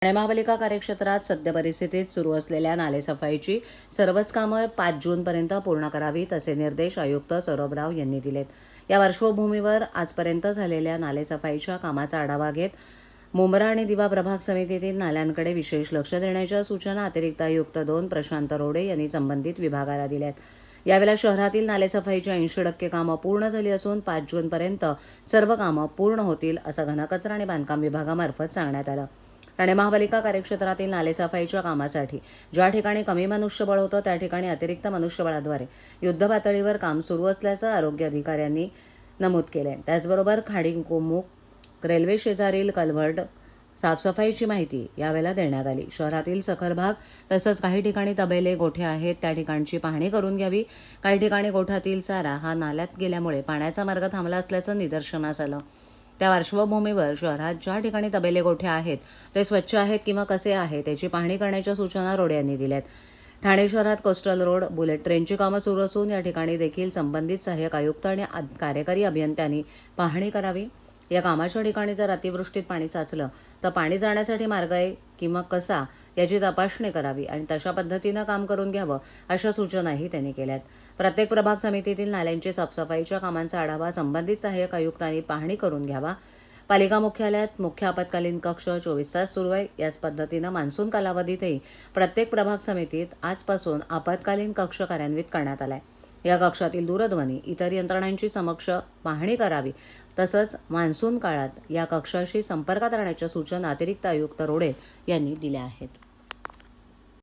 ठाणे महापालिका कार्यक्षेत्रात सद्य परिस्थितीत सुरू असलेल्या नालेसफाईची सर्वच कामं 5 जूनपर्यंत पूर्ण करावीत असे निर्देश आयुक्त सौरभ राव यांनी दिलेत. या पार्श्वभूमीवर आजपर्यंत झालेल्या नालेसफाईच्या कामाचा आढावा घेत मुंब्रा आणि दिवा प्रभाग समितीतील नाल्यांकडे विशेष लक्ष देण्याच्या सूचना अतिरिक्त आयुक्त 2 प्रशांत रोडे यांनी संबंधित विभागाला दिल्यात. यावेळेला शहरातील नालेसफाईची 80% कामं पूर्ण झाली असून 5 जूनपर्यंत सर्व कामं पूर्ण होतील असं घनकचरा आणि बांधकाम विभागामार्फत सांगण्यात आलं. ठाणे महापालिका कार्यक्षेत्रातील नालेसफाईच्या कामासाठी ज्या ठिकाणी कमी मनुष्यबळ होतं त्या ठिकाणी अतिरिक्त मनुष्यबळाद्वारे युद्धपातळीवर काम सुरू असल्याचं आरोग्य अधिकाऱ्यांनी नमूद केले. त्याचबरोबर खाडी गोमुख रेल्वे शेजारील कलवर्ड साफसफाईची माहिती यावेळेला देण्यात आली. शहरातील सखल भाग तसंच काही ठिकाणी तबेले गोठे आहेत त्या ठिकाणची पाहणी करून घ्यावी. काही ठिकाणी गोठ्यातील चारा हा नाल्यात गेल्यामुळे पाण्याचा मार्ग थांबला असल्याचं निदर्शनास आलं. त्या पार्श्वभूमीवर शहरात ज्या ठिकाणी तबेले गोठे आहेत ते स्वच्छ आहेत किंवा कसे आहेत याची पाहणी करण्याच्या सूचना रोडे यांनी दिल्यात. ठाणे शहरात कोस्टल रोड बुलेट ट्रेनची कामं सुरू असून या ठिकाणी देखील संबंधित सहाय्यक आयुक्त आणि कार्यकारी अभियंत्यांनी पाहणी करावी. या कामाच्या ठिकाणी जर अतिवृष्टीत पाणी साचलं तर पाणी जाण्यासाठी मार्ग आहे किंवा कसा याची तपासणी करावी आणि तशा पद्धतीनं काम करून घ्यावं अशा सूचनाही त्यांनी केल्यात. प्रत्येक प्रभाग समितीतील नाल्यांची साफसफाईच्या कामांचा आढावा संबंधित सहाय्यक आयुक्तांनी पाहणी करून घ्यावा. पालिका मुख्यालयात मुख्य आपत्कालीन कक्ष 24 तास सुरू आहे. याच पद्धतीनं मान्सून कालावधीतही प्रत्येक प्रभाग समितीत आजपासून आपत्कालीन कक्ष कार्यान्वित करण्यात आलाय. या कक्षातील दूरध्वनी इतर यंत्रणांची समक्ष पाहणी करावी. तसंच मान्सून काळात या कक्षाशी संपर्कात राहण्याच्या सूचना अतिरिक्त आयुक्त रोडे यांनी दिल्या आहेत.